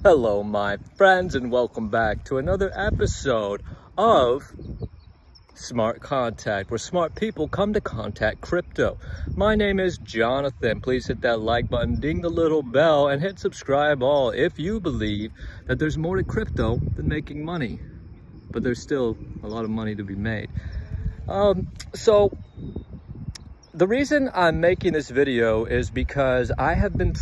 Hello my friends, and welcome back to another episode of Smart Contact, where smart people come to contact crypto. My name is Jonathan. Please hit that like button, ding the little bell, and hit subscribe all if you believe that there's more to crypto than making money. But there's still a lot of money to be made. So the reason I'm making this video is because I've been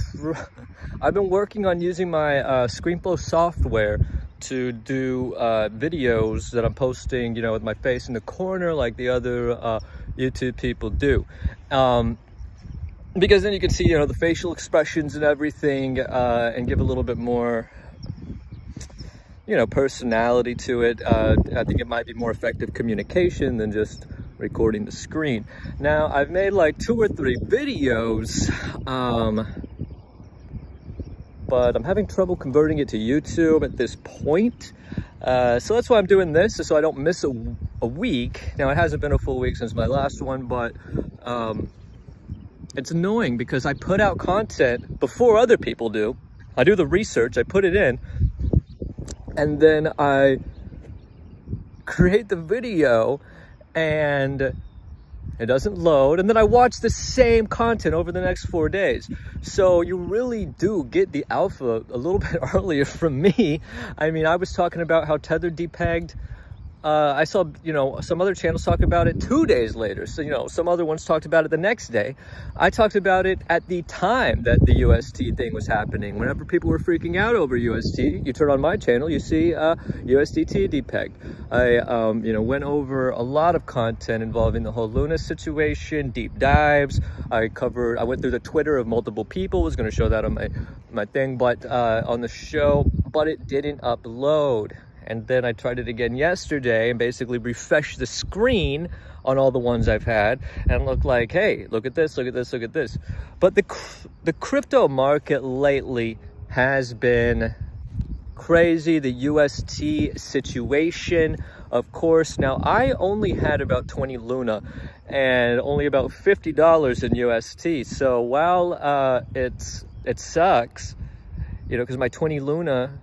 working on using my ScreenFlow software to do videos that I'm posting, you know, with my face in the corner like the other YouTube people do. Because then you can see, you know, the facial expressions and everything, and give a little bit more, you know, personality to it. I think it might be more effective communication than just recording the screen. Now, I've made like 2 or 3 videos, but I'm having trouble converting it to YouTube at this point. So that's why I'm doing this, so I don't miss a week. Now, it hasn't been a full week since my last one, but it's annoying because I put out content before other people do. I do the research, I put it in, and then I create the video and it doesn't load, and then I watch the same content over the next 4 days. So you really do get the alpha a little bit earlier from me. I mean, I was talking about how Tether depegged. I saw, you know, some other channels talk about it 2 days later. So, you know, some other ones talked about it the next day. I talked about it at the time that the UST thing was happening. Whenever people were freaking out over UST, you turn on my channel, you see USDT depegged. I, you know, went over a lot of content involving the whole Luna situation, deep dives. I went through the Twitter of multiple people. Was going to show that on my thing, but on the show, but it didn't upload. And then I tried it again yesterday and basically refreshed the screen on all the ones I've had and looked like, hey, look at this, look at this, look at this. But the crypto market lately has been crazy. The UST situation, of course. Now, I only had about 20 Luna and only about $50 in UST. So while it sucks, you know, because my 20 Luna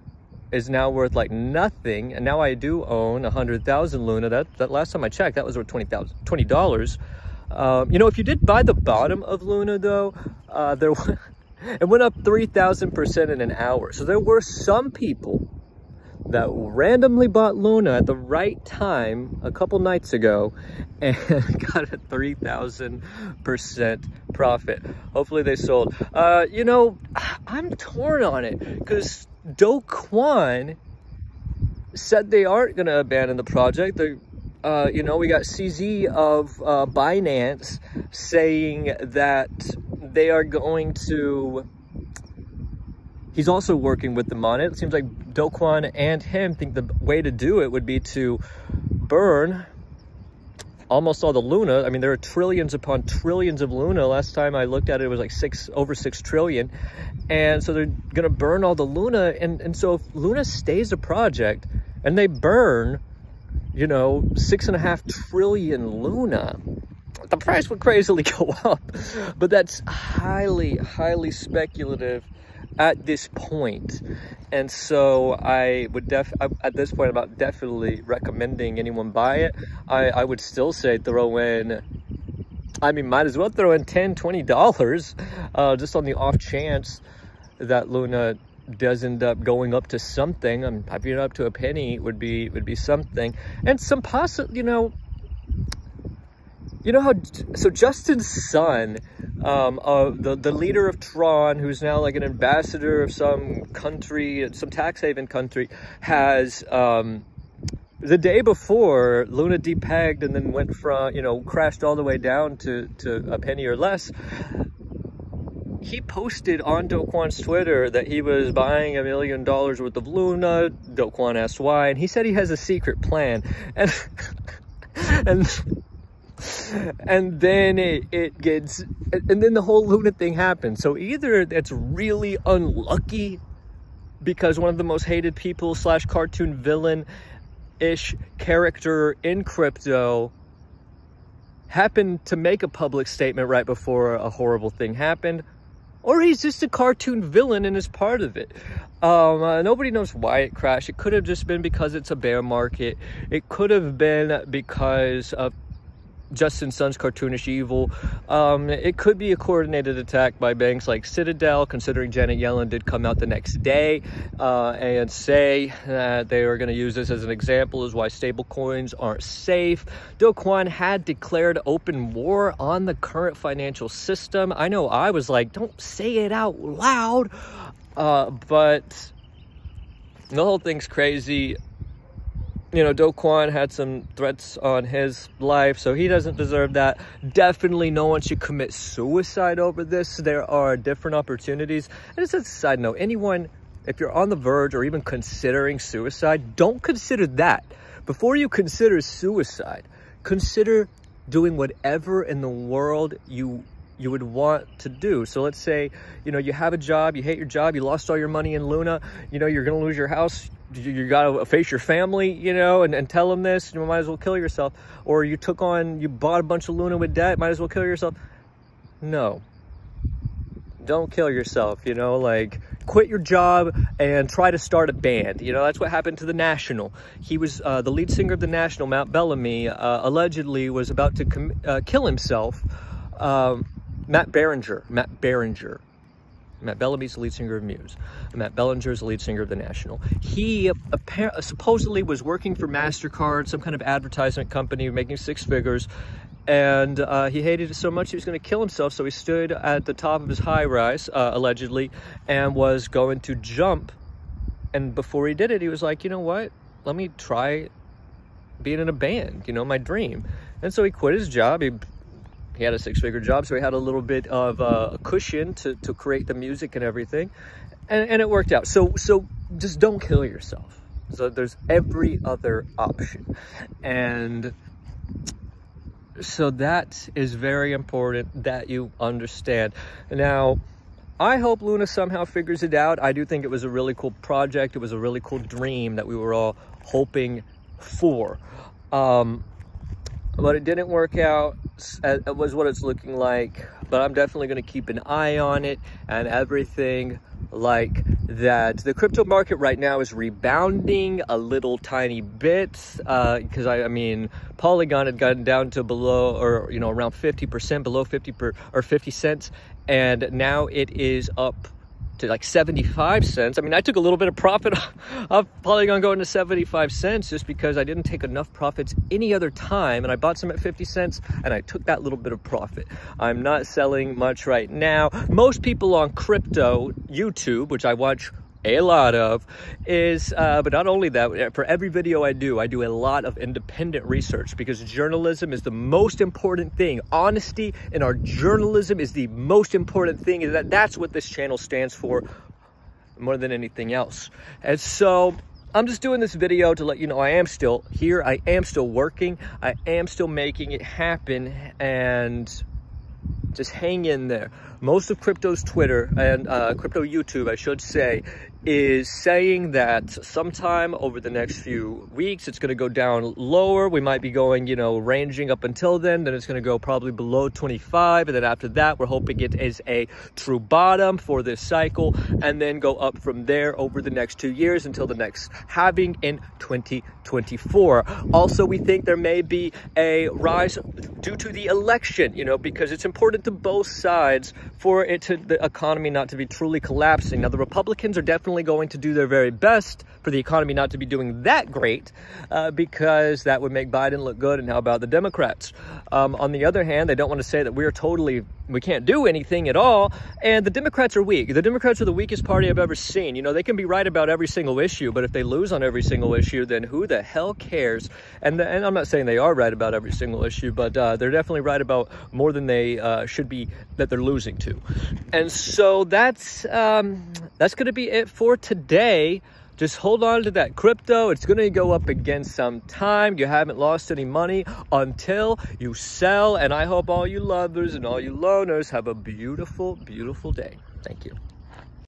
is now worth like nothing, and now I do own 100,000 Luna. That last time I checked, that was worth $20. You know, if you did buy the bottom of Luna though, it went up 3,000% in an hour. So there were some people that randomly bought Luna at the right time a couple nights ago and got a 3,000% profit. Hopefully they sold. You know, I'm torn on it because Do Kwon said they aren't going to abandon the project. You know, we got CZ of Binance saying that they are going to... He's also working with them on it. It seems like Do Kwon and him think the way to do it would be to burn almost all the Luna. I mean, there are trillions upon trillions of Luna. Last time I looked at it, it was like over 6 trillion. And so they're going to burn all the Luna. And so if Luna stays a project and they burn, you know, 6.5 trillion Luna, the price would crazily go up. But that's highly, highly speculative at this point. And so I would at this point, I'm not definitely recommending anyone buy it. I would still say throw in, I mean, might as well throw in $10, $20, just on the off chance that Luna does end up going up to something. I've been up to a penny would be something. And some possible, you know how, so Justin Sun, the leader of Tron, who's now like an ambassador of some country, some tax haven country, has, the day before Luna depegged and then went from, you know, crashed all the way down to a penny or less, he posted on Do Kwon's Twitter that he was buying $1 million worth of Luna. Do Kwon asked why, and he said he has a secret plan. And then it gets, and then the whole Luna thing happens. So either it's really unlucky because one of the most hated people / cartoon villain-ish character in crypto happened to make a public statement right before a horrible thing happened, or he's just a cartoon villain and is part of it. Nobody knows why it crashed. It could have just been because it's a bear market. It could have been because of Justin Sun's cartoonish evil. It could be a coordinated attack by banks like Citadel, considering Janet Yellen did come out the next day and say that they are going to use this as an example as why stable coins aren't safe. Do Kwon had declared open war on the current financial system. I know I was like, don't say it out loud, but the whole thing's crazy. You know, Do Kwon had some threats on his life, so he doesn't deserve that. Definitely no one should commit suicide over this. There are different opportunities. And just as a side note, anyone, if you're on the verge or even considering suicide, don't consider that. Before you consider suicide, consider doing whatever in the world you would want to do. So let's say, you know, you have a job, you hate your job, you lost all your money in Luna, you know, you're going to lose your house, you got to face your family, you know, and tell them this, you might as well kill yourself. Or you bought a bunch of Luna with debt, might as well kill yourself. No, don't kill yourself, you know, like quit your job and try to start a band. You know, that's what happened to The National. He was the lead singer of The National, Matt Bellamy, allegedly was about to kill himself. Matt Berenger. Matt Bellamy's the lead singer of Muse. Matt Bellinger is the lead singer of The National. He supposedly was working for MasterCard, some kind of advertisement company, making 6 figures. And he hated it so much he was going to kill himself. So he stood at the top of his high-rise, allegedly, and was going to jump. And before he did it, he was like, you know what? Let me try being in a band, you know, my dream. And so he quit his job. He had a 6-figure job, so he had a little bit of a cushion to create the music and everything, and it worked out. So just don't kill yourself. So there's every other option, and so that is very important that you understand. Now, I hope Luna somehow figures it out. I do think it was a really cool project. It was a really cool dream that we were all hoping for. But it didn't work out. It was what it's looking like, but I'm definitely going to keep an eye on it and everything like that. The crypto market right now is rebounding a little tiny bit because I mean, Polygon had gotten down to below, or you know, around 50%, below 50 cents, and now it is up to like 75 cents. I mean, I took a little bit of profit off Polygon going to 75 cents just because I didn't take enough profits any other time, and I bought some at 50 cents and I took that little bit of profit. I'm not selling much right now. Most people on crypto YouTube, which I watch a lot of, is but not only that, for every video I do a lot of independent research, because journalism is the most important thing. Honesty in our journalism is the most important thing, and that's what this channel stands for more than anything else. And so I'm just doing this video to let you know I am still here, I am still working, I am still making it happen, and just hang in there. Most of crypto's Twitter and crypto YouTube, I should say, is saying that sometime over the next few weeks, it's going to go down lower. We might be going, you know, ranging up until then it's going to go probably below 25. And then after that, we're hoping it is a true bottom for this cycle, and then go up from there over the next 2 years until the next halving in 2024. Also, we think there may be a rise due to the election, you know, because it's important to both sides for the economy not to be truly collapsing. Now, the Republicans are definitely going to do their very best for the economy not to be doing that great, because that would make Biden look good. And how about the Democrats? On the other hand, they don't want to say that we can't do anything at all. And the Democrats are weak. The Democrats are the weakest party I've ever seen. You know, they can be right about every single issue, but if they lose on every single issue, then who the hell cares? And I'm not saying they are right about every single issue, but they're definitely right about more than they should be, that they're losing to. And so that's going to be it for today. Just hold on to that crypto. It's going to go up again sometime. You haven't lost any money until you sell. And I hope all you lovers and all you loners have a beautiful, beautiful day. Thank you.